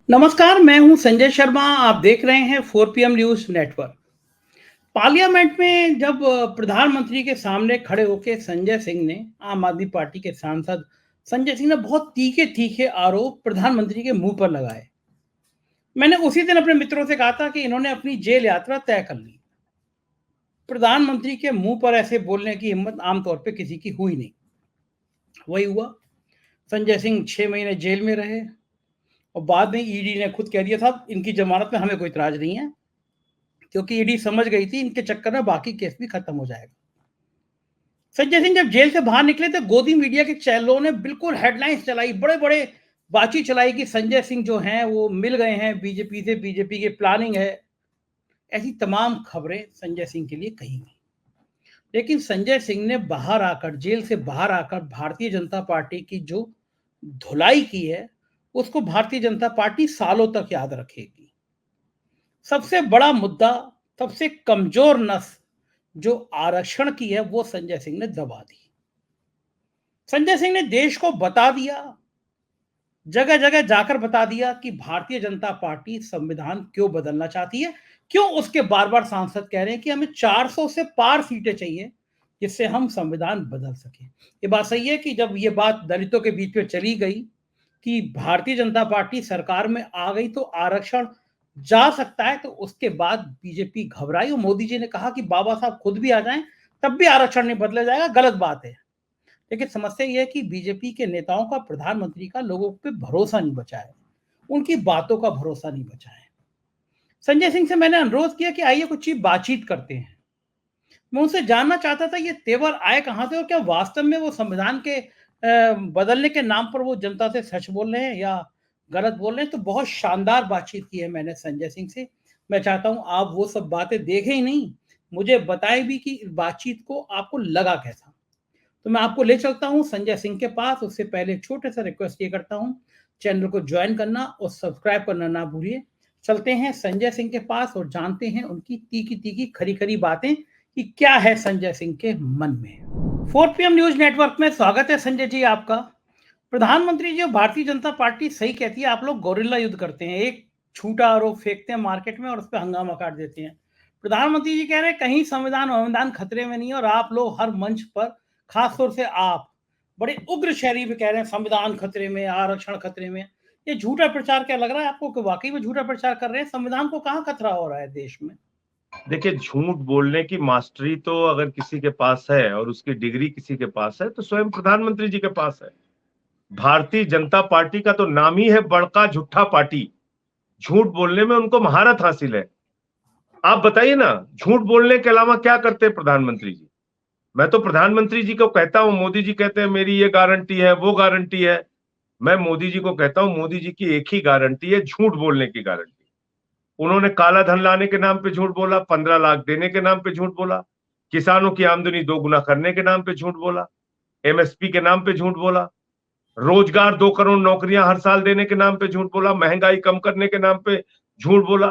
नमस्कार, मैं हूं संजय शर्मा। आप देख रहे हैं 4 PM न्यूज़ नेटवर्क। पार्लियामेंट में जब प्रधानमंत्री के सामने खड़े होकर संजय सिंह ने, आम आदमी पार्टी के सांसद संजय सिंह ने बहुत तीखे-तीखे आरोप प्रधानमंत्री के मुंह पर लगाए। मैंने उसी दिन अपने मित्रों से कहा था कि इन्होंने अपनी जेल यात्रा तय कर ली। प्रधानमंत्री के मुंह पर ऐसे बोलने की हिम्मत आमतौर पे किसी की हुई नहीं। वही हुआ। संजय सिंह 6 महीने जेल में रहे और बाद में ईडी ने खुद कह दिया था, इनकी जमानत में हमें कोई इतराज नहीं है, क्योंकि ईडी समझ गई थी इनके चक्कर में बाकी केस भी खत्म हो जाएगा। संजय सिंह जब जेल से बाहर निकले तो गोदी मीडिया के चैनलों ने बिल्कुल हेडलाइंस चलाई, बड़े बड़े बातचीत चलाई कि संजय सिंह जो हैं वो मिल गए हैं बीजेपी से, बीजेपी की प्लानिंग है। ऐसी तमाम खबरें संजय सिंह के लिए कही गई। लेकिन संजय सिंह ने बाहर आकर, जेल से बाहर आकर भारतीय जनता पार्टी की जो धुलाई की है, उसको भारतीय जनता पार्टी सालों तक याद रखेगी। सबसे बड़ा मुद्दा, सबसे कमजोर नस जो आरक्षण की है, वो संजय सिंह ने दबा दी। संजय सिंह ने देश को बता दिया, जगह जगह जाकर बता दिया कि भारतीय जनता पार्टी संविधान क्यों बदलना चाहती है, क्यों उसके बार बार सांसद कह रहे हैं कि हमें 400 से पार सीटें चाहिए जिससे हम संविधान बदल सके। ये बात सही है कि जब ये बात दलितों के बीच में चली गई कि भारतीय जनता पार्टी सरकार में आ गई तो आरक्षण जा सकता है, तो उसके बाद बीजेपी घबराई और मोदी जी ने कहा कि बाबा साहब खुद भी आ जाएं तब भी आरक्षण नहीं बदला जाएगा। गलत बात है। लेकिन समस्या यह है कि बीजेपी के नेताओं का, प्रधानमंत्री का लोगों पे भरोसा नहीं बचा है, उनकी बातों का भरोसा नहीं बचा है। संजय सिंह से मैंने अनुरोध किया कि आइए कुछ बातचीत करते हैं। मैं उनसे जानना चाहता था ये तेवर आए कहां से और क्या वास्तव में वो संविधान के बदलने के नाम पर वो जनता से सच बोल रहे हैं या गलत बोल रहे हैं। तो बहुत शानदार बातचीत की है मैंने संजय सिंह से। मैं चाहता हूं आप वो सब बातें देखें ही नहीं, मुझे बताएं भी कि इस बातचीत को आपको लगा कैसा। तो मैं आपको ले चलता हूं संजय सिंह के पास। उससे पहले एक छोटे सा रिक्वेस्ट ये करता हूं, चैनल को ज्वाइन करना और सब्सक्राइब करना ना भूलिए। चलते हैं संजय सिंह के पास और जानते हैं उनकी तीखी तीखी खरी खरी बातें कि क्या है संजय सिंह के मन में। 4 PM न्यूज नेटवर्क में स्वागत है संजय जी आपका। प्रधानमंत्री जी, भारतीय जनता पार्टी सही कहती है, आप लोग गोरिल्ला युद्ध करते हैं, एक झूठा आरोप फेंकते हैं मार्केट में और उस पर हंगामा काट देते हैं। प्रधानमंत्री जी कह रहे हैं कहीं संविधान खतरे में नहीं है और आप लोग हर मंच पर, खासतौर से आप बड़े उग्र शैली में कह रहे हैं संविधान खतरे में, आरक्षण खतरे में। ये झूठा प्रचार क्या लग रहा है आपको कि वाकई में झूठा प्रचार कर रहे हैं? संविधान को कहां खतरा हो रहा है देश में? देखिए, झूठ बोलने की मास्टरी तो अगर किसी के पास है और उसकी डिग्री किसी के पास है तो स्वयं प्रधानमंत्री जी के पास है। भारतीय जनता पार्टी का तो नाम ही है बड़का झूठा पार्टी। झूठ बोलने में उनको महारत हासिल है। आप बताइए ना, झूठ बोलने के अलावा क्या करते हैं प्रधानमंत्री जी? मैं तो प्रधानमंत्री जी को कहता हूं, मोदी जी कहते हैं मेरी ये गारंटी है, वो गारंटी है। मैं मोदी जी को कहता हूं, मोदी जी की एक ही गारंटी है, झूठ बोलने की गारंटी। उन्होंने काला धन लाने के नाम पे झूठ बोला, 15 लाख देने के नाम पे झूठ बोला, किसानों की आमदनी दोगुना करने के नाम पे झूठ बोला, एमएसपी के नाम पे झूठ बोला, रोजगार 2 करोड़ नौकरियां हर साल देने के नाम पे झूठ बोला, महंगाई कम करने के नाम पे झूठ बोला,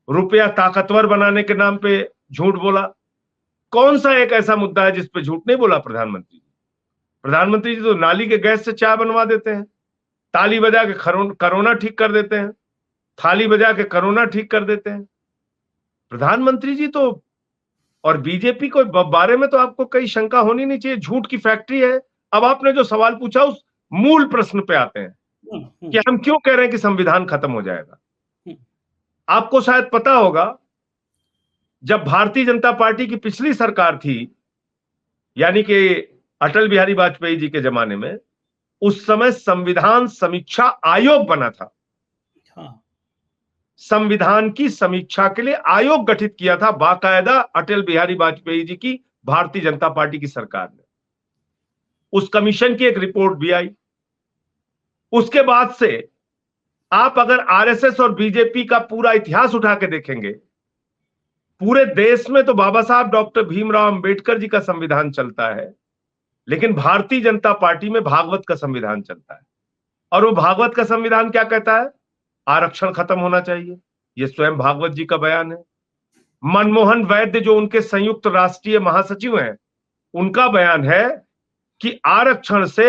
रुपया ताकतवर बनाने के नाम पे झूठ बोला। कौन सा एक ऐसा मुद्दा है जिस पे झूठ नहीं बोला प्रधानमंत्री जी? प्रधानमंत्री जी तो नाली के गैस से चाय बनवा देते हैं, ताली बजा के कोरोना ठीक कर देते हैं, थाली बजा के कोरोना ठीक कर देते हैं प्रधानमंत्री जी तो। और बीजेपी को बारे में तो आपको कई शंका होनी नहीं चाहिए, झूठ की फैक्ट्री है। अब आपने जो सवाल पूछा उस मूल प्रश्न पे आते हैं कि हम क्यों कह रहे हैं कि संविधान खत्म हो जाएगा। आपको शायद पता होगा, जब भारतीय जनता पार्टी की पिछली सरकार थी, यानी कि अटल बिहारी वाजपेयी जी के जमाने में, उस समय संविधान समीक्षा आयोग बना था। संविधान की समीक्षा के लिए आयोग गठित किया था बाकायदा अटल बिहारी वाजपेयी जी की भारतीय जनता पार्टी की सरकार ने। उस कमीशन की एक रिपोर्ट भी आई। उसके बाद से आप अगर आरएसएस और बीजेपी का पूरा इतिहास उठा के देखेंगे, पूरे देश में तो बाबा साहब डॉक्टर भीमराव अंबेडकर जी का संविधान चलता है, लेकिन भारतीय जनता पार्टी में भागवत का संविधान चलता है। और वो भागवत का संविधान क्या कहता है? आरक्षण खत्म होना चाहिए। ये स्वयं भागवत जी का बयान है। मनमोहन वैद्य जो उनके संयुक्त राष्ट्रीय महासचिव हैं, उनका बयान है कि आरक्षण से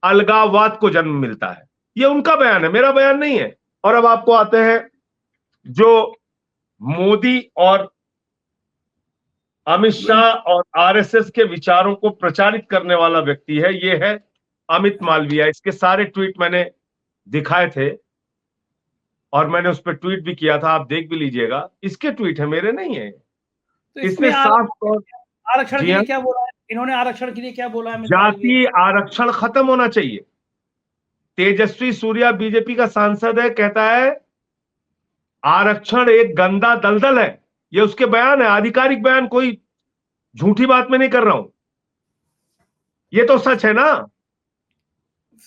अलगाववाद को जन्म मिलता है। ये उनका बयान है, मेरा बयान नहीं है। और अब आपको आते हैं जो मोदी और अमित शाह और आरएसएस के विचारों को प्रचारित करने वाला व्यक्ति है, ये है अमित मालविया। इसके सारे ट्वीट मैंने दिखाए थे और मैंने उस पर ट्वीट भी किया था, आप देख भी लीजिएगा। इसके ट्वीट है, मेरे नहीं है। तो इसने इसमें साफ तौर, आरक्षण जी के लिए हाँ, क्या बोला है इन्होंने? आरक्षण के लिए क्या बोला है अमित मालवीय? जातीय आरक्षण खत्म होना चाहिए। तेजस्वी सूर्या बीजेपी का सांसद है, कहता है आरक्षण एक गंदा दलदल है। ये उसके बयान है, आधिकारिक बयान, कोई झूठी बात में नहीं कर रहा हूं, ये तो सच है ना।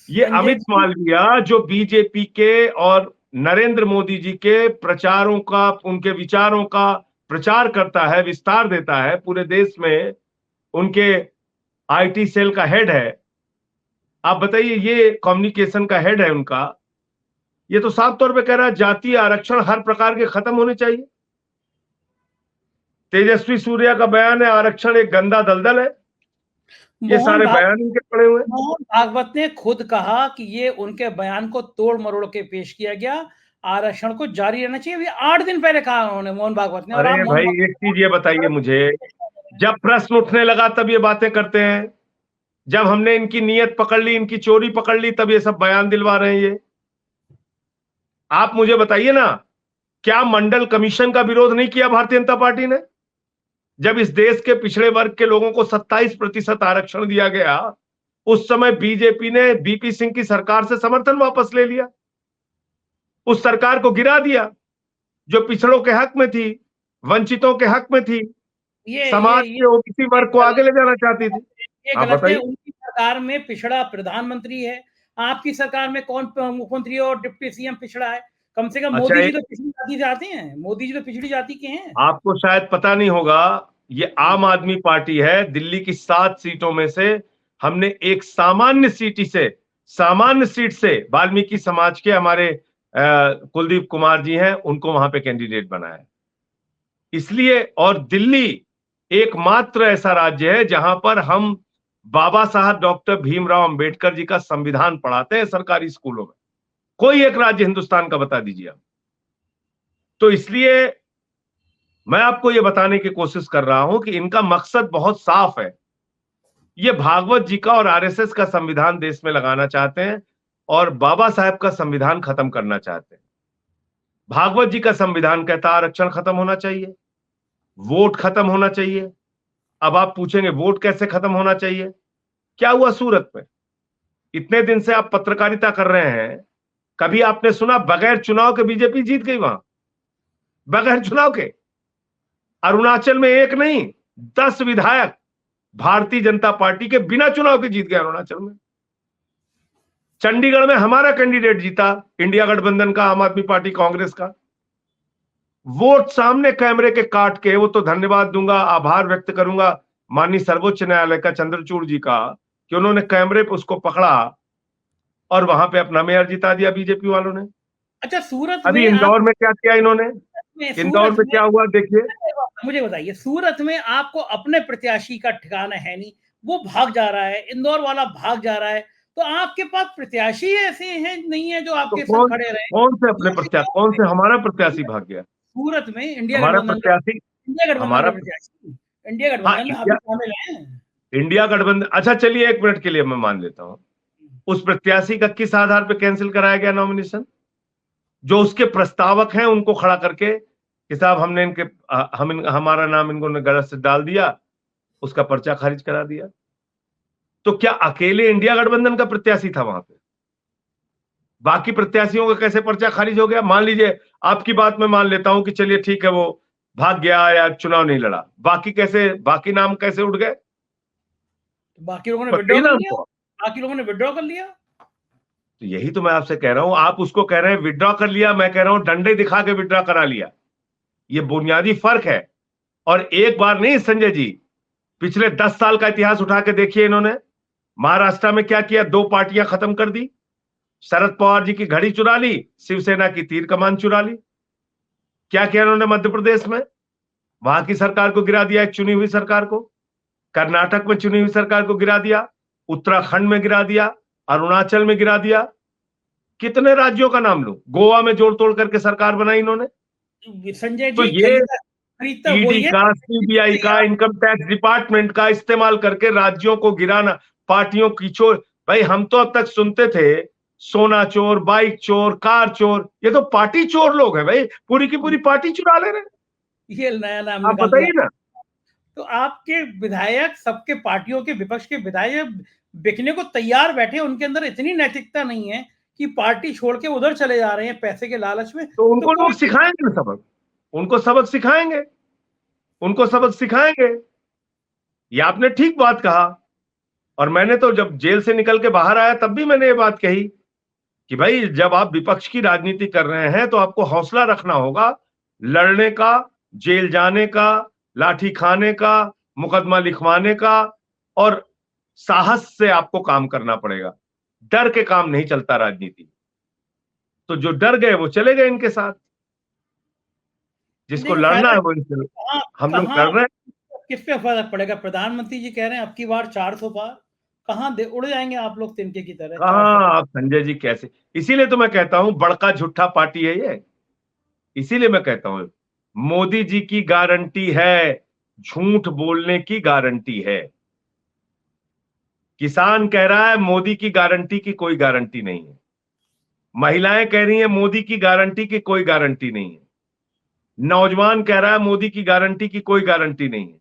ये संजय अमित मालविया जो बीजेपी के और नरेंद्र मोदी जी के प्रचारों का, उनके विचारों का प्रचार करता है, विस्तार देता है पूरे देश में, उनके आईटी सेल का हेड है। आप बताइए, ये कम्युनिकेशन का हेड है उनका, ये तो साफ तौर पे कह रहा है जातीय आरक्षण हर प्रकार के खत्म होने चाहिए। तेजस्वी सूर्या का बयान है आरक्षण एक गंदा दलदल है। ये सारे बयान इनके पड़े हुए हैं। मोहन भागवत ने खुद कहा कि ये उनके बयान को तोड़ मरोड़ के पेश किया गया, आरक्षण को जारी रहना चाहिए। अभी 8 दिन पहले कहा उन्होंने, मोहन भागवत ने। और अरे भाई एक चीज ये बताइए मुझे, जब प्रश्न उठने लगा तब ये बातें करते हैं, जब हमने इनकी नीयत पकड़ ली, इनकी चोरी पकड़ ली, तब ये सब बयान दिलवा रहे हैं ये। आप मुझे बताइए ना, क्या मंडल कमीशन का विरोध नहीं किया भारतीय जनता पार्टी ने? जब इस देश के पिछड़े वर्ग के लोगों को 27% आरक्षण दिया गया, उस समय बीजेपी ने बीपी सिंह की सरकार से समर्थन वापस ले लिया, उस सरकार को गिरा दिया जो पिछड़ों के हक में थी, वंचितों के हक में थी, समाज के ओबीसी वर्ग को आगे ले जाना चाहती थी। ये गलत है। उनकी सरकार में पिछड़ा प्रधानमंत्री है, आपकी सरकार में कौन मुख्यमंत्री और डिप्टी सीएम पिछड़ा है? कम से कम मोदी जी तो पिछड़ी जाति से आते हैं, मोदी जी तो पिछड़ी जाति के हैं। आपको शायद पता नहीं होगा, ये आम आदमी पार्टी है। दिल्ली की 7 सीटों में से हमने एक सामान्य सीट से वाल्मीकि समाज के हमारे कुलदीप कुमार जी हैं, उनको वहां पे कैंडिडेट बनाया। इसलिए, और दिल्ली एकमात्र ऐसा राज्य है जहां पर हम बाबा साहब डॉक्टर भीमराव अंबेडकर जी का संविधान पढ़ाते हैं सरकारी स्कूलों में। कोई एक राज्य हिंदुस्तान का बता दीजिए आप। तो इसलिए मैं आपको यह बताने की कोशिश कर रहा हूं कि इनका मकसद बहुत साफ है। ये भागवत जी का और आरएसएस का संविधान देश में लगाना चाहते हैं और बाबा साहब का संविधान खत्म करना चाहते हैं। भागवत जी का संविधान कहता है आरक्षण खत्म होना चाहिए, वोट खत्म होना चाहिए। अब आप पूछेंगे वोट कैसे खत्म होना चाहिए? क्या हुआ सूरत में? इतने दिन से आप पत्रकारिता कर रहे हैं, कभी आपने सुना बगैर चुनाव के बीजेपी जीत गई वहां? बगैर चुनाव के अरुणाचल में एक नहीं 10 विधायक भारतीय जनता पार्टी के बिना चुनाव के जीत गए अरुणाचल में। चंडीगढ़ में हमारा कैंडिडेट जीता, इंडिया गठबंधन का, आम आदमी पार्टी कांग्रेस का। वोट सामने कैमरे के काट के, वो तो धन्यवाद दूंगा, आभार व्यक्त करूंगा माननीय सर्वोच्च न्यायालय का, चंद्रचूड़ जी का, कि उन्होंने कैमरे पे उसको पकड़ा और वहां पे अपना मेयर जिता दिया बीजेपी वालों ने। अच्छा, सूरत अभी में इंदौर में क्या किया इन्होंने? इंदौर में क्या हुआ देखिए। मुझे बताइए, सूरत में आपको अपने प्रत्याशी का ठिकाना है नहीं, वो भाग जा रहा है, इंदौर वाला भाग जा रहा है, तो आपके पास प्रत्याशी ऐसे हैं नहीं है जो आपके साथ खड़े रहे? कौन से अपने प्रत्याशी? कौन से हमारा प्रत्याशी भाग गया? सूरत में इंडिया हमारा गठबंधन, प्रत्याशी, हमारा प्रत्याशी इंडिया गठबंधन आप शामिल हैं। इंडिया गठबंधन, अच्छा चलिए 1 मिनट के लिए मैं मान लेता हूं, उस प्रत्याशी का किस आधार पर कैंसिल कराया गया नॉमिनेशन? जो उसके प्रस्तावक हैं उनको खड़ा करके कि साहब हमने हमारा नाम इनको गलत से डाल दिया, उसका पर्चा खारिज करा दिया। तो क्या अकेले इंडिया गठबंधन का प्रत्याशी था वहां पे? बाकी प्रत्याशियों का कैसे पर्चा खारिज हो गया? मान लीजिए, आपकी बात मैं मान लेता हूं कि चलिए ठीक है वो भाग गया या चुनाव नहीं लड़ा, बाकी नाम कैसे उठ गए? बाकी लोगों ने विड्रॉ कर लिया, बाकी लोगों ने विड्रॉ कर लिया। तो यही तो मैं आपसे कह रहा हूं, आप उसको कह रहे हैं विड्रॉ कर लिया, मैं कह रहा हूं डंडे दिखा के विड्रॉ करा लिया। ये बुनियादी फर्क है। और एक बार नहीं संजय जी, पिछले 10 साल का इतिहास उठा के देखिए, इन्होंने महाराष्ट्र में क्या किया? 2 पार्टियां खत्म कर दी, शरद पवार जी की घड़ी चुरा ली, शिवसेना की तीर कमान चुरा ली। क्या किया इन्होंने मध्य प्रदेश में? वहां की सरकार को गिरा दिया, एक चुनी हुई सरकार को। कर्नाटक में चुनी हुई सरकार को गिरा दिया, उत्तराखंड में गिरा दिया, अरुणाचल में गिरा दिया। कितने राज्यों का नाम लूं? गोवा में जोड़ तोड़ करके सरकार बनाई इन्होंने। संजय तो जी, ये खरीदता वही ईडी है। का, सीबीआई का, इनकम टैक्स डिपार्टमेंट का इस्तेमाल करके राज्यों को गिराना, पार्टियों की चोर। भाई हम तो अब तक सुनते थे सोना चोर, बाइक चोर, कार चोर, ये तो पार्टी चोर लोग हैं भाई, पूरी की पूरी पार्टी चुरा ले रहे हैं। ये नया नाम आप निकाल दिया। बताइए ना। तो आपके विधायक, सबके पार्टियों के, विपक्ष के विधायक बिकने को तैयार बैठे, उनके अंदर इतनी नैतिकता नहीं है कि पार्टी छोड़ के उधर चले जा रहे हैं पैसे के लालच में। तो उनको तो लोग सिखाएंगे ना सबक, उनको सबक सिखाएंगे, उनको सबक सिखाएंगे। ये आपने ठीक बात कहा। और मैंने तो जब जेल से निकल के बाहर आया तब भी मैंने ये बात कही कि भाई जब आप विपक्ष की राजनीति कर रहे हैं तो आपको हौसला रखना होगा, लड़ने का, जेल जाने का, लाठी खाने का, मुकदमा लिखवाने का, और साहस से आपको काम करना पड़ेगा। डर के काम नहीं चलता राजनीति। तो जो डर गए वो चले गए इनके साथ, जिसको देखिए लड़ना फायदा है वो इनसे, हम लोग कहाँ, लड़ रहे हैं। किस पे फर्क पड़ेगा? प्रधानमंत्री जी कह रहे हैं अब की बार 400 पार, कहाँ उड़ जाएंगे आप लोग तिनके की तरह 400 कहाँ आप संजय जी, कैसे? इसीलिए तो मैं कहता हूं बड़का झूठा पार्टी है ये। इसीलिए मैं कहता हूं मोदी जी की गारंटी है, झूठ बोलने की गारंटी है। किसान कह रहा है मोदी की गारंटी की कोई गारंटी नहीं है। महिलाएं कह रही हैं मोदी की गारंटी की कोई गारंटी नहीं है। नौजवान कह रहा है मोदी की गारंटी की कोई गारंटी नहीं है।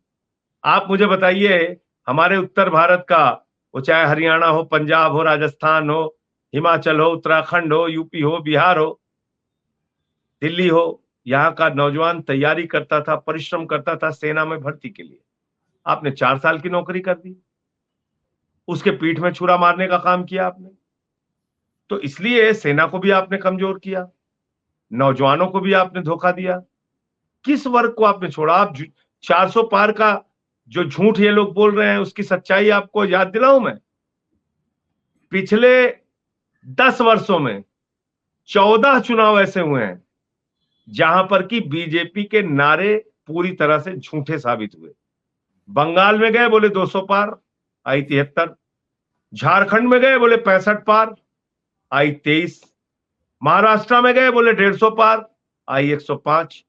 आप मुझे बताइए, हमारे उत्तर भारत का, वो चाहे हरियाणा हो, पंजाब हो, राजस्थान हो, हिमाचल हो, उत्तराखंड हो, यूपी हो, बिहार हो, दिल्ली हो, यहाँ का नौजवान तैयारी करता था, परिश्रम करता था सेना में भर्ती के लिए। आपने 4 साल की नौकरी कर दी, उसके पीठ में छुरा मारने का काम किया आपने। तो इसलिए सेना को भी आपने कमजोर किया, नौजवानों को भी आपने धोखा दिया। किस वर्ग को आपने छोड़ा? आप 400 पार का जो झूठ ये लोग बोल रहे हैं उसकी सच्चाई आपको याद दिलाऊं मैं। पिछले 10 वर्षों में 14 चुनाव ऐसे हुए हैं जहां पर कि बीजेपी के नारे पूरी तरह से झूठे साबित हुए। बंगाल में गए बोले 200 पार, आई 73। झारखंड में गए बोले 65 पार, आई 23। महाराष्ट्र में गए बोले 150 पार, आई 105।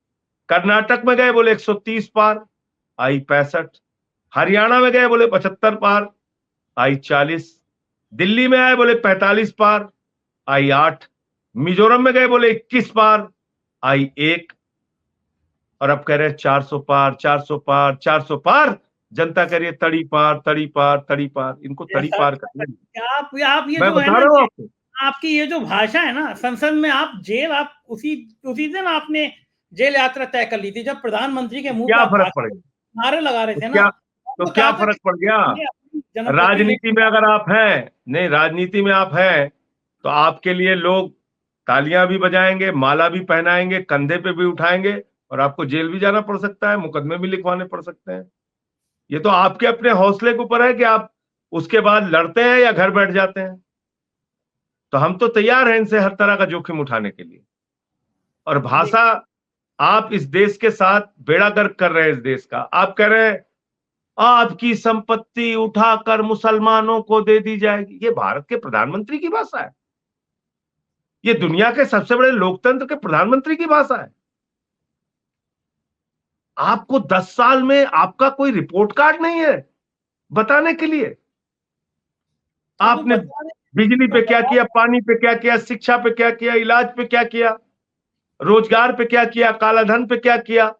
कर्नाटक में गए बोले 130 पार, आई 65। हरियाणा में गए बोले 75 पार, आई 40। दिल्ली में आए बोले 45 पार, आई 8। मिजोरम में गए बोले 21 पार, आई 1। और अब कह रहे हैं 400 पार, 400 पार, 400 पार। जनता कह रही है तड़ी पार, तड़ी पार, तड़ी पार। इनको तड़ी पार करना। आप ये मैं जो है बता ना, रहा हूं आपको, आपकी ये जो भाषा है ना, संसद में आप जेल, आप उसी उसी दिन आपने जेल यात्रा तय कर ली थी जब प्रधानमंत्री के मुंह पे क्या आप फर्क पड़ेगा? नारे लगा रहे तो थे ना। क्या, तो आपको क्या कहा था फर्क पड़ गया? कि जनप्रतिनिधि राजनीति में अगर आप हैं, नहीं राजनीति में आप हैं, तो आपके लिए लोग तालियां भी बजाएंगे, माला भी पहनाएंगे, कंधे पे भी उठाएंगे, और आपको जेल भी जाना पड़ सकता है, मुकदमे भी लिखवाने पड़ सकते हैं। ये तो आपके अपने हौसले के ऊपर है कि आप उसके बाद लड़ते हैं या घर बैठ जाते हैं। तो हम तो तैयार हैं इनसे हर तरह का जोखिम उठाने के लिए। और भाषा, आप इस देश के साथ बेड़ा गर्क कर रहे हैं। इस देश का आप कह रहे हैं आपकी संपत्ति उठाकर मुसलमानों को दे दी जाएगी। ये भारत के प्रधानमंत्री की भाषा है, ये दुनिया के सबसे बड़े लोकतंत्र के प्रधानमंत्री की भाषा है। आपको 10 साल में आपका कोई रिपोर्ट कार्ड नहीं है बताने के लिए। आपने बिजली पे क्या किया, पानी पे क्या किया, शिक्षा पे क्या किया, इलाज पे क्या किया, रोजगार पे क्या किया, कालाधन पे क्या किया,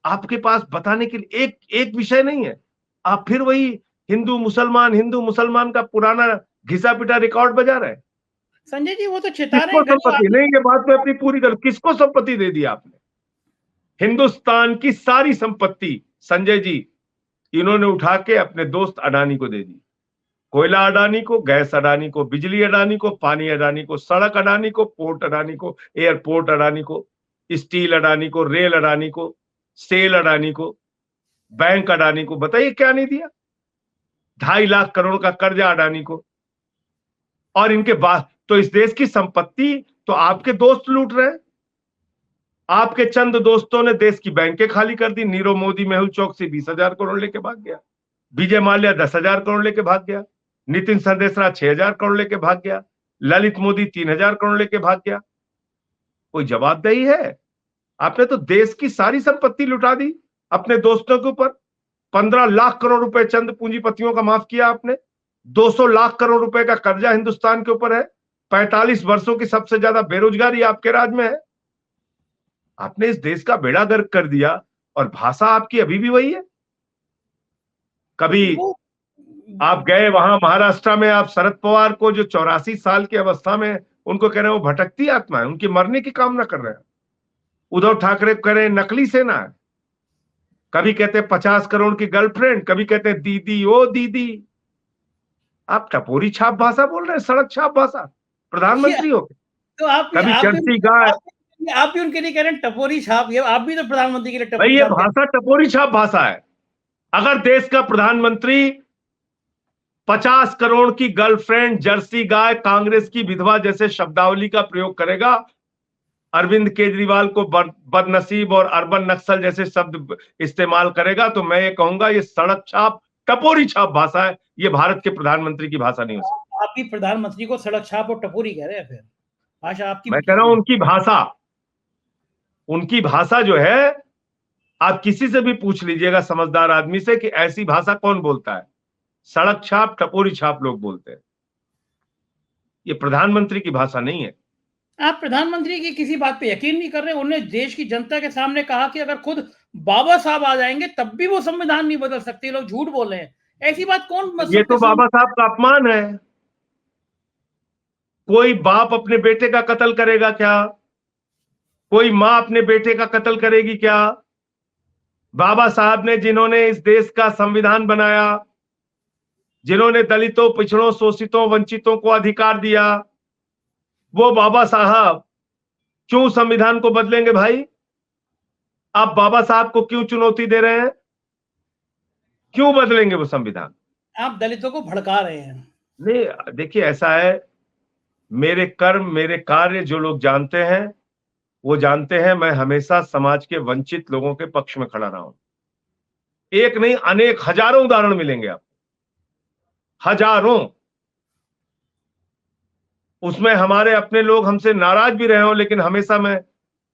आपके पास बताने के लिए एक एक विषय नहीं है। आप फिर वही हिंदू मुसलमान का पुराना घिसा पिटा रिकॉर्ड बजा रहे हैं। संजय जी वो तो चिता रहे किसको हैं संपत्ति नहीं, ये बात मैं अपनी पूरी कर, किसको संपत्ति दे दी आपने? हिंदुस्तान की सारी संपत्ति संजय जी इन्होंने उठा के अपने दोस्त अडानी को दे दी। कोयला अडानी को, गैस अडानी को, बिजली अडानी को, पानी अडानी को, सड़क अडानी को, पोर्ट अडानी को, एयरपोर्ट अडानी को, स्टील अडानी को, रेल अडानी को, सेल अडानी को, बैंक अडानी को। बताइए क्या नहीं दिया? 2.5 लाख करोड़ का कर्जा अडानी को। और इनके बाद तो इस देश की संपत्ति तो आपके दोस्त लूट रहे हैं। आपके चंद दोस्तों ने देश की बैंकें खाली कर दी। नीरव मोदी मेहुल चौक से 20,000 करोड़ लेके भाग गया, विजय माल्या 10,000 करोड़ लेके भाग गया, नितिन संदेशरा 6,000 करोड़ लेके भाग गया, ललित मोदी 3,000 करोड़ लेके भाग गया। कोई जवाबदेही है? आपने तो देश की सारी संपत्ति लुटा दी अपने दोस्तों के ऊपर। 15 लाख करोड़ रुपए चंद पूंजीपतियों का माफ किया आपने। 200 लाख करोड़ रुपए का कर्जा हिंदुस्तान के ऊपर है। 45 वर्षों की सबसे ज्यादा बेरोजगारी आपके राज में है। आपने इस देश का बेड़ा गर्क कर दिया और भाषा आपकी अभी भी वही है। कभी आप गए वहां महाराष्ट्र में, आप शरद पवार को जो 84 साल की अवस्था में उनको कह रहे हैं वो भटकती आत्मा है, उनकी मरने की कामना कर रहे हैं। उद्धव ठाकरे कह रहे हैं नकली सेना है। कभी कहते हैं 50 करोड़ की गर्लफ्रेंड, कभी कहते हैं दीदी ओ दीदी। आप टपोरी छाप भाषा बोल रहे हैं, सड़क छाप भाषा, प्रधानमंत्री हो। तो कभी जर्सी गाय, आप भी उनके लिए कह रहे हैं टपोरी छाप। ये आप भी तो प्रधानमंत्री के लिए भाई टपोरी ये छाप भाषा टपोरी छाप भाषा है। अगर देश का प्रधानमंत्री 50 करोड़ की गर्लफ्रेंड, जर्सी गाय, कांग्रेस की विधवा जैसे शब्दावली का प्रयोग करेगा, अरविंद केजरीवाल को बदनसीब और अर्बन नक्सल जैसे शब्द इस्तेमाल करेगा, तो मैं ये कहूंगा ये सड़क छाप टपोरी छाप भाषा है। ये भारत के प्रधानमंत्री की भाषा नहीं हो सकती। आप भी प्रधानमंत्री को सड़क छाप और टपोरी कह रहे हैं, फिर भाषा आपकी। मैं कह रहा हूं उनकी भाषा जो है, आप किसी से भी पूछ लीजिएगा समझदार आदमी से कि ऐसी भाषा कौन बोलता है। सड़क छाप टपोरी छाप लोग बोलते हैं। ये प्रधानमंत्री की भाषा नहीं है। आप प्रधानमंत्री की किसी बात पे यकीन नहीं कर रहे। उन्होंने देश की जनता के सामने कहा कि अगर खुद बाबा साहब आ जाएंगे तब भी वो संविधान नहीं बदल सकते। लोग झूठ बोल रहे हैं। ऐसी बात कौन? ये तो बाबा साहब का अपमान है। कोई बाप अपने बेटे का कत्ल करेगा क्या? कोई मां अपने बेटे का कत्ल करेगी क्या? बाबा साहब ने, जिन्होंने इस देश का संविधान बनाया, जिन्होंने दलितों, पिछड़ों, शोषितों, वंचितों को अधिकार दिया, वो बाबा साहब क्यों संविधान को बदलेंगे? भाई आप बाबा साहब को क्यों चुनौती दे रहे हैं? क्यों बदलेंगे वो संविधान? आप दलितों को भड़का रहे हैं। नहीं, देखिए ऐसा है, मेरे कर्म मेरे कार्य जो लोग जानते हैं वो जानते हैं, मैं हमेशा समाज के वंचित लोगों के पक्ष में खड़ा रहा हूं। एक नहीं, अनेक हजारों उदाहरण मिलेंगे आपको, हजारों। उसमें हमारे अपने लोग हमसे नाराज भी रहे हो, लेकिन हमेशा मैं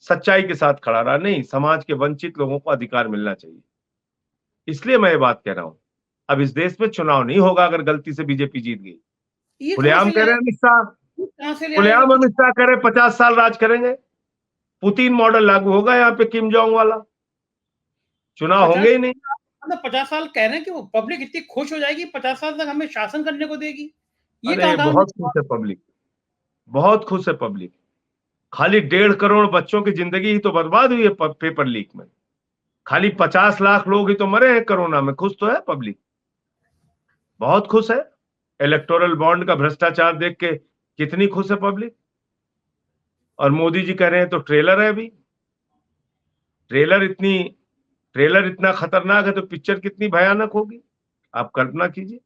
सच्चाई के साथ खड़ा रहा। नहीं, समाज के वंचित लोगों को अधिकार मिलना चाहिए, इसलिए मैं ये बात कह रहा हूं। अब इस देश में चुनाव नहीं होगा अगर गलती से बीजेपी जीत गई। खुलेआम कह रहे हैं अमित शाह, खुलेआम अमित शाह कह रहे 50 साल राज करेंगे, पुतिन मॉडल लागू होगा यहाँ पे, किम जोंग वाला। चुनाव होंगे ही नहीं। मतलब 50 साल कह रहे हैं कि वो पब्लिक इतनी खुश हो जाएगी 50 साल तक हमें शासन करने को देगी। ये बहुत खुश है पब्लिक, बहुत खुश है पब्लिक। खाली 1.5 करोड़ बच्चों की जिंदगी ही तो बर्बाद हुई है पेपर लीक में। खाली 50 लाख लोग ही तो मरे हैं कोरोना में। खुश तो है पब्लिक, बहुत खुश है। इलेक्टोरल बॉन्ड का भ्रष्टाचार देख के कितनी खुश है पब्लिक। और मोदी जी कह रहे हैं तो ट्रेलर है अभी। ट्रेलर इतना खतरनाक है तो पिक्चर कितनी भयानक होगी, आप कल्पना कीजिए।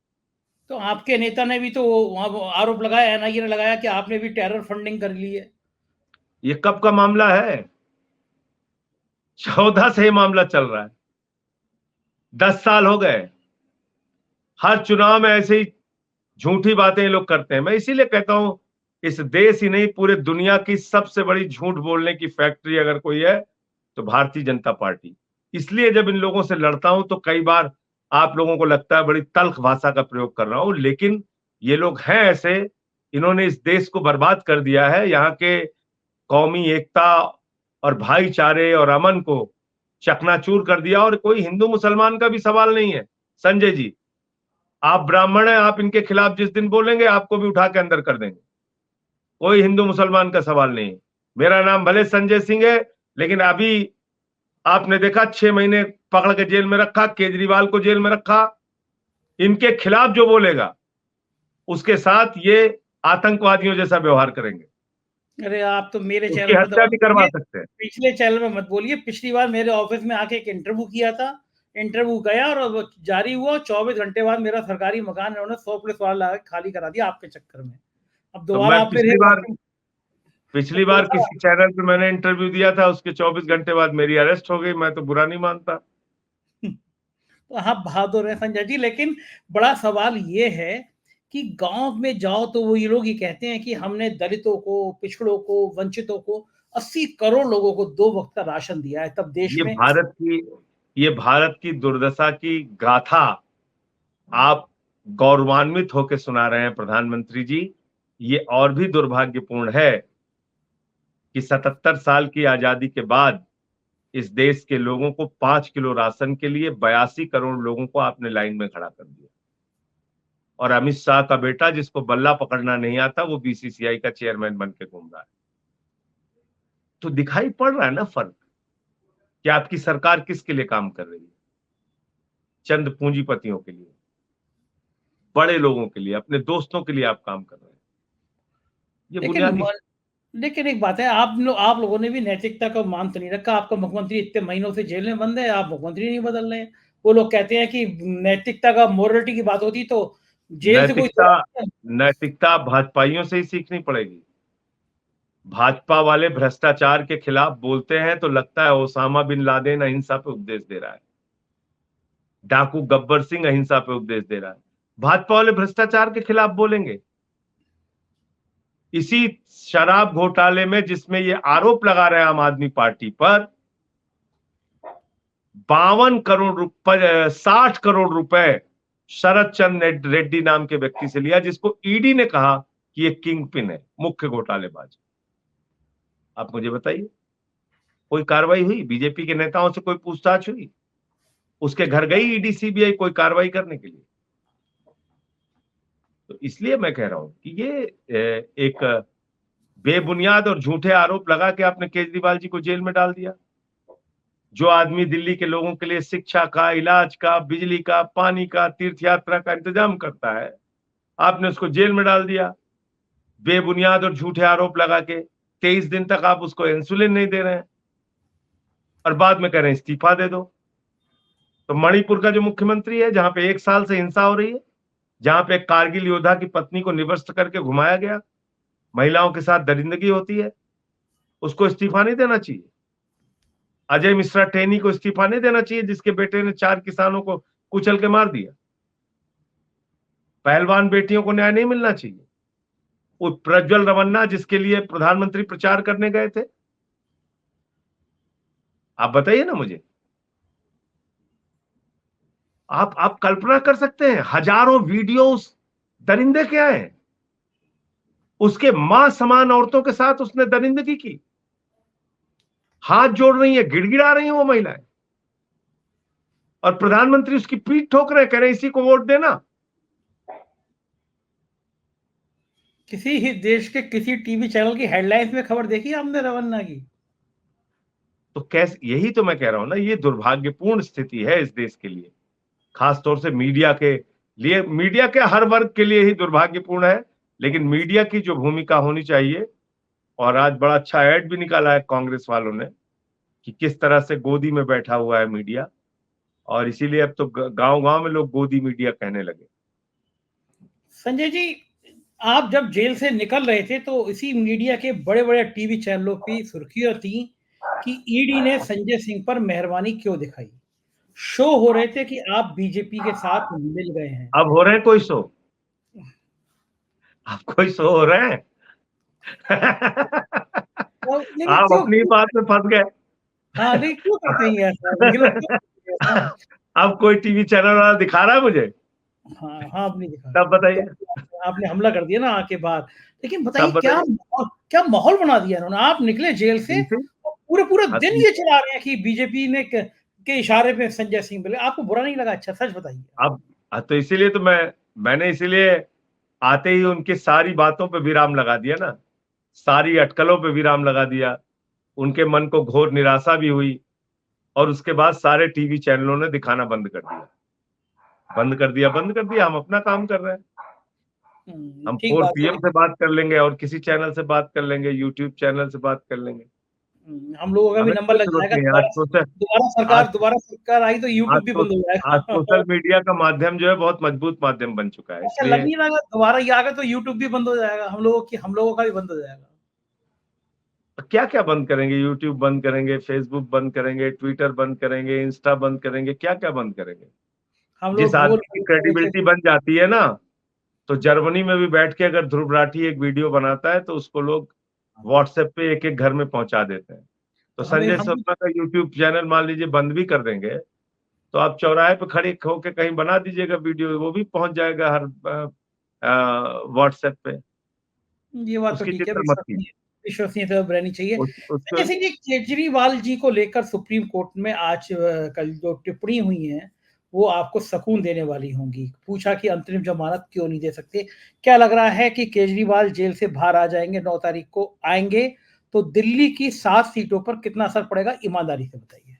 तो आपके नेता ने भी तो आरोप लगाया, एनआईए ने लगाया कि आपने भी टेरर फंडिंग कर ली है। ये कब का मामला है? 14 से ये मामला चल रहा है, 10 साल हो गए। हर चुनाव में ऐसे ही झूठी बातें ये लोग करते हैं। मैं इसीलिए कहता हूं, इस देश ही नहीं पूरे दुनिया की सबसे बड़ी झूठ बोलने की फैक्ट्री अगर कोई है तो भारतीय जनता पार्टी। इसलिए जब इन लोगों से लड़ता हूं तो कई बार आप लोगों को लगता है बड़ी तल्ख भाषा का प्रयोग कर रहा हूं, लेकिन ये लोग हैं ऐसे, इन्होंने इस देश को बर्बाद कर दिया है। यहाँ के कौमी एकता और भाईचारे और अमन को चकनाचूर कर दिया। और कोई हिंदू मुसलमान का भी सवाल नहीं है संजय जी। आप ब्राह्मण हैं, आप इनके खिलाफ जिस दिन बोलेंगे आपको भी उठा के अंदर कर देंगे। कोई हिंदू मुसलमान का सवाल नहीं है। मेरा नाम भले संजय सिंह है, लेकिन अभी आपने देखा 6 महीने पकड़ के जेल में रखा, केजरीवाल को जेल में रखा। इनके खिलाफ जो बोलेगा उसके साथ ये आतंकवादियों जैसा व्यवहार करेंगे। अरे आप तो मेरे उसकी चैनल हत्या भी करवा सकते हैं। पिछले चैनल में मत बोलिए। पिछली बार मेरे ऑफिस में आके एक इंटरव्यू किया था, इंटरव्यू गया और जारी हुआ, 24 घंटे बाद मेरा सरकारी मकान इन्होंने 100 पुलिस वाला लगा खाली करा दिया आपके चक्कर में। अब दोबारा आप पिछली बार किसी चैनल पे मैंने इंटरव्यू दिया था, उसके 24 घंटे बाद मेरी अरेस्ट हो गई। मैं तो बुरा नहीं मानता। तो आप बहादुर हैं संजय जी, लेकिन बड़ा सवाल ये है कि गाँव में जाओ तो वो ये लोग ये कहते हैं कि हमने दलितों को, पिछड़ों को, वंचितों को 80 करोड़ लोगों को 2 वक़्त का राशन दिया है, तब देश ये में भारत की ये भारत की दुर्दशा की गाथा आप गौरवान्वित होकर सुना रहे हैं प्रधानमंत्री जी। ये और भी दुर्भाग्यपूर्ण है कि 77 साल की आजादी के बाद इस देश के लोगों को 5 किलो राशन के लिए 82 करोड़ लोगों को आपने लाइन में खड़ा कर दिया। और अमित शाह का बेटा जिसको बल्ला पकड़ना नहीं आता वो बीसीसीआई का चेयरमैन बन के घूम रहा है। तो दिखाई पड़ रहा है ना फर्क कि आपकी सरकार किसके लिए काम कर रही है। चंद पूंजीपतियों के लिए, बड़े लोगों के लिए, अपने दोस्तों के लिए आप काम कर रहे हैं। ये लेकिन बुनियादी लेकिन एक बात है, आप लोगों ने भी नैतिकता का मान तो नहीं रखा। आपका मुख्यमंत्री इतने महीनों से जेल में बंद है, आप मुख्यमंत्री नहीं बदल रहे हैं। वो लोग कहते हैं कि नैतिकता का, मोरालिटी की बात होती तो जेल से कोई नैतिकता नैतिकता भाजपाइयों से ही सीखनी पड़ेगी। भाजपा वाले भ्रष्टाचार के खिलाफ बोलते हैं तो लगता है ओसामा बिन लादेन अहिंसा पे उपदेश दे रहा है, डाकू गब्बर सिंह अहिंसा पे उपदेश दे रहा है। भाजपा वाले भ्रष्टाचार के खिलाफ बोलेंगे। इसी शराब घोटाले में जिसमें ये आरोप लगा रहे हैं आम आदमी पार्टी पर, 52 करोड़ रुपए, 60 करोड़ रुपए शरद चंद्र रेड्डी नाम के व्यक्ति से लिया, जिसको ईडी ने कहा कि ये किंग पिन है, मुख्य घोटालेबाज। आप मुझे बताइए, कोई कार्रवाई हुई? बीजेपी के नेताओं से कोई पूछताछ हुई? उसके घर गई ईडी सीबीआई कोई कार्रवाई करने के लिए? तो इसलिए मैं कह रहा हूं कि ये एक बेबुनियाद और झूठे आरोप लगा के आपने केजरीवाल जी को जेल में डाल दिया। जो आदमी दिल्ली के लोगों के लिए शिक्षा का, इलाज का, बिजली का, पानी का, तीर्थ यात्रा का इंतजाम करता है, आपने उसको जेल में डाल दिया बेबुनियाद और झूठे आरोप लगा के। 23 दिन तक आप उसको इंसुलिन नहीं दे रहे हैं और बाद में कह रहे हैं इस्तीफा दे दो। तो मणिपुर का जो मुख्यमंत्री है, जहां पे 1 साल से हिंसा हो रही है, जहां पे एक कारगिल योद्धा की पत्नी को निवस्त करके घुमाया गया, महिलाओं के साथ दरिंदगी होती है, उसको इस्तीफा नहीं देना चाहिए? अजय मिश्रा टेनी को इस्तीफा नहीं देना चाहिए, जिसके बेटे ने 4 किसानों को कुचल के मार दिया? पहलवान बेटियों को न्याय नहीं मिलना चाहिए? वो प्रज्वल रवन्ना जिसके लिए प्रधानमंत्री प्रचार करने गए थे, आप बताइए ना मुझे। आप कल्पना कर सकते हैं, हजारों वीडियोस दरिंदे के आए, उसके मां समान औरतों के साथ उसने दरिंदगी की, हाथ जोड़ रही है, गिड़गिड़ा रही है वो महिलाएं, और प्रधानमंत्री उसकी पीठ ठोक रहे, कह रहे इसी को वोट देना। किसी ही देश के किसी टीवी चैनल की हेडलाइंस में खबर देखी आपने रवन्ना की? तो कैसे, यही तो मैं कह रहा हूं ना, ये दुर्भाग्यपूर्ण स्थिति है इस देश के लिए, खासतौर से मीडिया के लिए। मीडिया के हर वर्ग के लिए ही दुर्भाग्यपूर्ण है, लेकिन मीडिया की जो भूमिका होनी चाहिए, और आज बड़ा अच्छा ऐड भी निकाला है कांग्रेस वालों ने कि किस तरह से गोदी में बैठा हुआ है मीडिया, और इसीलिए अब तो गांव गांव में लोग गोदी मीडिया कहने लगे। संजय जी, आप जब जेल से निकल रहे थे तो इसी मीडिया के बड़े-बड़े टीवी चैनलों की सुर्खियां थी कि ईडी ने संजय सिंह पर मेहरबानी क्यों दिखाई। शो हो रहे थे कि आप बीजेपी के साथ मिल गए हैं। अब हो रहे हैं कोई शो? अब कोई शो हो रहे हैं? तो लेकिन आप क्यों अपनी क्यों बात में फंस गए। हाँ, नहीं क्यों करते हैं ऐसा? ये लोग क्यों करते हैं ऐसा? अब कोई टीवी चैनल वाला दिखा रहा है मुझे, हाँ, हाँ, आपने दिखा तब बताइए। आपने हमला कर दिया ना आके बाहर। लेकिन बताइए तब बताइए। क्या माहौल बना दिया इन्होंने? आप निकले जेल से और पूरे-पूरे हाँ, दिन ये चला रहे हैं कि बीजेपी ने के इशारे पे संजय सिंह मिले। आपको बुरा नहीं लगा? अच्छा सच बताइए। अब तो इसीलिए तो मैंने इसीलिए आते ही उनकी सारी बातों पे विराम लगा दिया ना, सारी अटकलों पे विराम लगा दिया। उनके मन को घोर निराशा भी हुई, और उसके बाद सारे टीवी चैनलों ने दिखाना बंद कर दिया, बंद कर दिया। हम अपना काम कर रहे हैं। हम ठीक 4 बात है। पीएम से बात कर लेंगे, और किसी चैनल से बात कर लेंगे, यूट्यूब चैनल से बात कर लेंगे। हम लोगों का भी हमें नंबर कोई लग जरूरत जाएगा। नहीं है। दोबारा आज दोबारा सरकार आई तो आज यूट्यूब भी तो बंद हो आज जाएगा। सोशल मीडिया का माध्यम जो है बहुत मजबूत माध्यम बन चुका है, अच्छा लग इसलिए नहीं रहा दोबारा ये आ गया तो यूट्यूब भी बंद हो जाएगा। हम लोगों का भी बंद हो जाएगा। क्या क्या बंद करेंगे? यूट्यूब बंद करेंगे, फेसबुक बंद करेंगे, ट्विटर बंद करेंगे, इंस्टा बंद करेंगे, क्या क्या बंद करेंगे? हम जिस लोग वो आदमी की क्रेडिबिलिटी बन जाती है ना, तो जर्मनी में भी बैठ के अगर ध्रुव राठी एक वीडियो बनाता है तो उसको लोग व्हाट्सएप पे एक एक घर में पहुंचा देते हैं। तो तो हमें संजय हम शर्मा का यूट्यूब चैनल मान लीजिए बंद भी कर देंगे तो आप चौराहे पे खड़े होके कहीं बना दीजिएगा वीडियो, वो भी पहुंच जाएगा हर व्हाट्सएप पे। ये बात तो उसकी ठीक है, चिंता मत कीजिए। विश्वसनीयता रहनी चाहिए। उसको जैसे कि केजरीवाल जी को लेकर सुप्रीम कोर्ट में आज कल जो टिप्पणी हुई है, वो आपको सकून देने वाली होंगी। पूछा कि अंतरिम जमानत क्यों नहीं दे सकते? क्या लग रहा है कि केजरीवाल जेल से बाहर आ जाएंगे, 9 तारीख को आएंगे, तो दिल्ली की 7 सीटों पर कितना असर पड़ेगा? ईमानदारी से बताइए।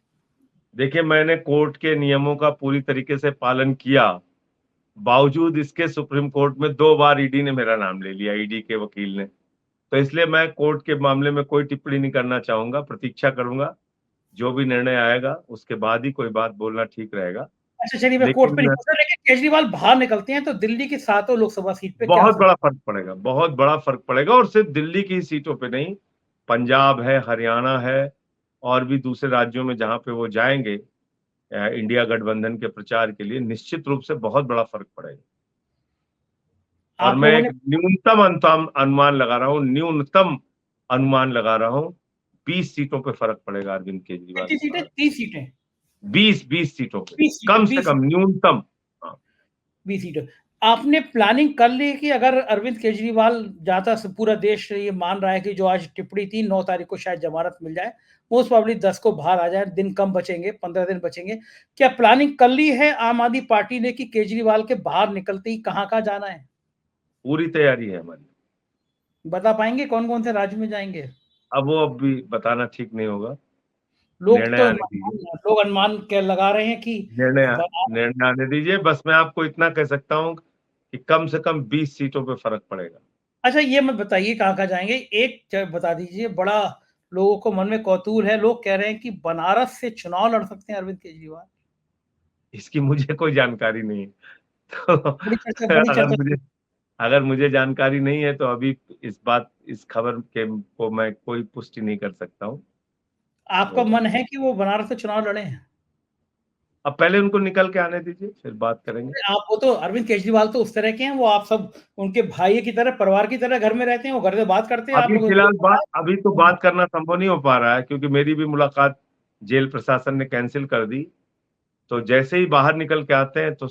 देखिए, मैंने कोर्ट के नियमों का पूरी तरीके से पालन किया, बावजूद इसके सुप्रीम कोर्ट में 2 बार ईडी ने मेरा नाम ले लिया, ईडी के वकील ने। तो इसलिए मैं कोर्ट के मामले में कोई टिप्पणी नहीं करना चाहूंगा, प्रतीक्षा करूंगा। जो भी निर्णय आएगा उसके बाद ही कोई बात बोलना ठीक रहेगा। अच्छा, चलिए मैं कोर्ट पे नहीं लेकिन पूछ रहा, लेकिन केजरीवाल बाहर निकलते हैं तो दिल्ली की 7 लोकसभा सीट पे क्या बहुत असर? बड़ा फर्क पड़ेगा, बहुत बड़ा फर्क पड़ेगा, और सिर्फ दिल्ली की ही सीटों पे नहीं, पंजाब है, हरियाणा है, और भी दूसरे राज्यों में जहां पे वो जाएंगे इंडिया गठबंधन के प्रचार के लिए, निश्चित रूप से बहुत बड़ा फर्क पड़ेगा। और आप मैं लोगों एक ने न्यूनतम अनुमान लगा रहा हूँ, न्यूनतम अनुमान लगा रहा हूँ, 20 सीटों पे फर्क पड़ेगा अरविंद केजरीवाल कितनी के सीटें? बाहर। 30 सीटें। 20 सीटों पे, 20 सीटें, कम से 20 कम न्यूनतम। हाँ। 20 सीटें। आपने प्लानिंग कर ली कि अगर अरविंद केजरीवाल जाता, पूरा देश ये मान रहा है कि जो आज टिप्पणी थी, 9 तारीख को शायद जमानत मिल जाए, मोस्ट प्रोबेबली 10 को बाहर आ जाए, दिन कम बचेंगे, 15 दिन बचेंगे। क्या प्लानिंग कर ली है आम आदमी पार्टी ने कि केजरीवाल के बाहर निकलते ही कहाँ-कहाँ जाना है? पूरी तैयारी है हमारी। बता पाएँगे कौन-कौन से राज्य में जाएँगे? अब वो अभी बताना ठीक नहीं होगा, लोग निर्णय तो आने दीजिए। लोग अनुमान क्या लगा रहे हैं कि निर्णय बनारस। निर्णय आने दीजिए, बस मैं आपको इतना कह सकता हूँ कि कम से कम 20 सीटों पे फर्क पड़ेगा। अच्छा, ये मत बताइए कहाँ-कहाँ जाएँगे? एक च बता दीजिए, बड़ा लोगों को मन में कौतूहल है, लोग कह रहे हैं कि बनारस से चुनाव लड़ सकते हैं अरविंद केजरीवाल। इसकी मुझे कोई जानकारी नहीं है। तो बड़ी अगर चर्चा मुझे थी। अगर मुझे जानकारी नहीं है तो अभी इस खबर के को मैं कोई पुष्टि नहीं कर सकता हूँ। आपका तो मन है कि वो बनारस से चुनाव लड़ें? अब पहले उनको निकल के आने दीजिए, फिर बात करेंगे। आप, वो तो अरविंद केजरीवाल तो उस तरह के हैं, वो आप सब उनके भाई की तरह, परिवार की तरह घर में रहते हैं, वो घर से बात करते हैं, आप अभी लोग उनको फिलहाल अभी तो बात करना संभव नहीं हो पा रहा है, क्योंकि मेरी भी मुलाकात जेल प्रशासन ने कैंसिल कर दी। तो जैसे ही बाहर निकल के आते हैं तो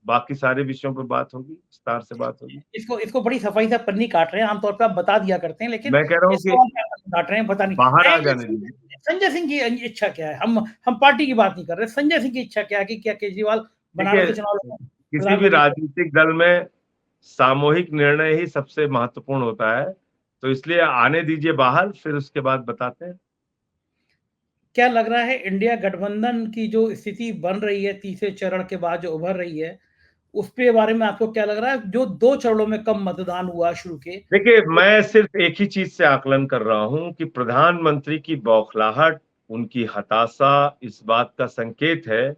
बाकी सारे विषयों पे बात होगी, विस्तार से बात होगी। इसको इसको बड़ी सफाई से पन्नी काट रहे हैं, आमतौर पे आप बता दिया करते हैं, लेकिन मैं कह रहा हूँ इस कि सवाल पे आप पन्नी काट रहे हैं, पता बाहर आ नहीं। जाने दीजिए। संजय सिंह की इच्छा क्या है? हम पार्टी की बात नहीं कर रहे, संजय सिंह की इच्छा क्या है कि क्या केजरीवाल बनारस देखिए, से चुनाव लड़ें किसी भी प्रधानमंत्री? राजनीतिक दल में सामूहिक निर्णय ही सबसे महत्वपूर्ण होता है। तो इसलिए आने दीजिए बाहर, फिर उसके बाद बताते हैं। क्या लग रहा है इंडिया गठबंधन की जो स्थिति बन रही है तीसरे चरण के बाद जो उभर रही है, उसके बारे में आपको क्या लग रहा है? जो 2 चरणों में कम मतदान हुआ शुरू के, देखिए, मैं सिर्फ एक ही चीज से आकलन कर रहा हूं कि प्रधानमंत्री की बौखलाहट, उनकी हताशा इस बात का संकेत है,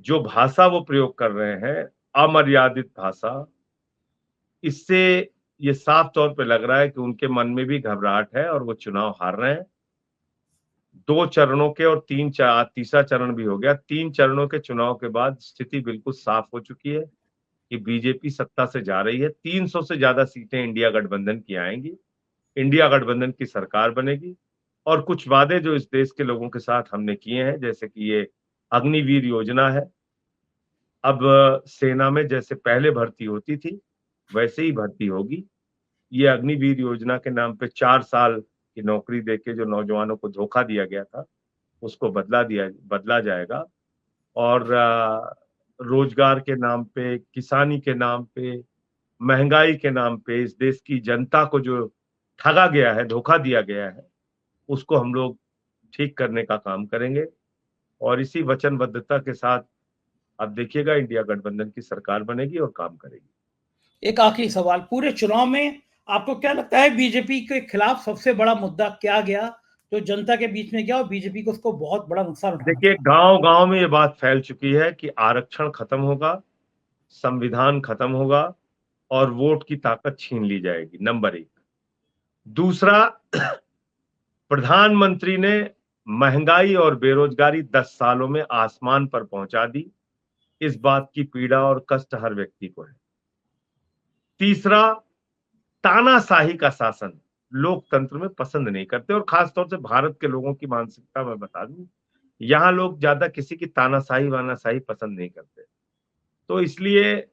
जो भाषा वो प्रयोग कर रहे हैं, अमर्यादित भाषा, इससे ये साफ तौर पे लग रहा है कि उनके मन में भी घबराहट है और वो चुनाव हार रहे हैं। 2 चरणों के और तीसरा चरण भी हो गया। 3 चरणों के चुनाव के बाद स्थिति बिल्कुल साफ हो चुकी है कि बीजेपी सत्ता से जा रही है। 300 से ज्यादा सीटें इंडिया गठबंधन की आएंगी, इंडिया गठबंधन की सरकार बनेगी, और कुछ वादे जो इस देश के लोगों के साथ हमने किए हैं, जैसे कि ये अग्निवीर योजना है, अब सेना में जैसे पहले भर्ती होती थी वैसे ही भर्ती होगी। ये अग्निवीर योजना के नाम पे 4 साल की नौकरी देके जो नौजवानों को धोखा दिया गया था, उसको बदला जाएगा। और रोजगार के नाम पे, किसानी के नाम पे, महंगाई के नाम पे इस देश की जनता को जो ठगा गया है, धोखा दिया गया है, उसको हम लोग ठीक करने का काम करेंगे। और इसी वचनबद्धता के साथ आप देखिएगा इंडिया गठबंधन की सरकार बनेगी और काम करेगी। एक आखिरी सवाल, पूरे चुनाव में आपको क्या लगता है बीजेपी के खिलाफ सबसे बड़ा मुद्दा क्या गया, जो जनता के बीच में गया और बीजेपी को उसको बहुत बड़ा नुकसान उठाना देखिए, पड़ा? गांव-गांव में ये बात फैल चुकी है कि आरक्षण खत्म होगा, संविधान खत्म होगा और वोट की ताकत छीन ली जाएगी, नंबर 1। दूसरा, प्रधानमंत्री ने महंगाई और बेरोजगारी 10 सालों में आसमान पर पहुंचा दी। इस बात की पीड़ा और कष्ट हर व्यक्ति को है। तीसरा, तानाशाही का शासन लोकतंत्र में पसंद नहीं करते, और खासतौर से भारत के लोगों की मानसिकता मैं बता दूं, यहाँ लोग ज्यादा किसी की तानाशाही वानाशाही पसंद नहीं करते। तो इसलिए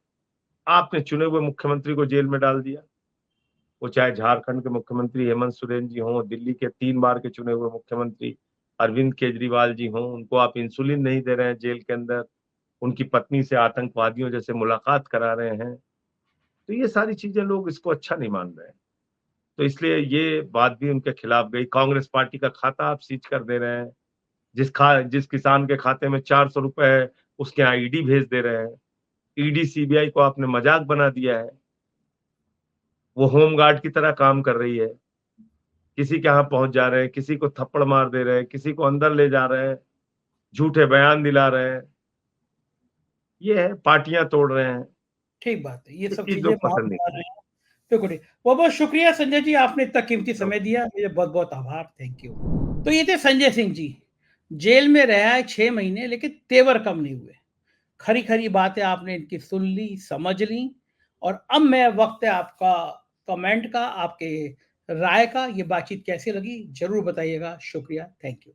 आपने चुने हुए मुख्यमंत्री को जेल में डाल दिया, वो चाहे झारखंड के मुख्यमंत्री हेमंत सोरेन जी हों, दिल्ली के 3 बार के चुने हुए मुख्यमंत्री अरविंद केजरीवाल जी हों, उनको आप इंसुलिन नहीं दे रहे हैं जेल के अंदर, उनकी पत्नी से आतंकवादियों जैसे मुलाकात करा रहे हैं। तो ये सारी चीजें लोग इसको अच्छा नहीं मान रहे हैं, तो इसलिए ये बात भी उनके खिलाफ गई। कांग्रेस पार्टी का खाता आप सीज कर दे रहे हैं, जिस किसान के खाते में 400 रुपए है उसके यहाँ ईडी भेज दे रहे हैं। ईडी सीबीआई को आपने मजाक बना दिया है, वो होमगार्ड की तरह काम कर रही है, किसी के यहाँ पहुंच जा रहे हैं, किसी को थप्पड़ मार दे रहे हैं, किसी को अंदर ले जा रहे हैं, झूठे बयान दिला रहे हैं, ये है, पार्टियां तोड़ रहे हैं। ठीक बात है, ये ये सब चीज चीजें लोग बहुत पसंद नहीं बता रहे हैं। बिल्कुल ठीक। बहुत बहुत शुक्रिया संजय जी, आपने इतना कीमती समय दिया, मुझे बहुत बहुत आभार, थैंक यू। तो ये थे संजय सिंह जी, जेल में रहा है 6 महीने लेकिन तेवर कम नहीं हुए। खरी खरी बातें आपने इनकी सुन ली, समझ ली, और अब मैं वक्त है आपका कमेंट का, आपके राय का। ये बातचीत कैसी लगी जरूर बताइएगा। शुक्रिया, थैंक यू।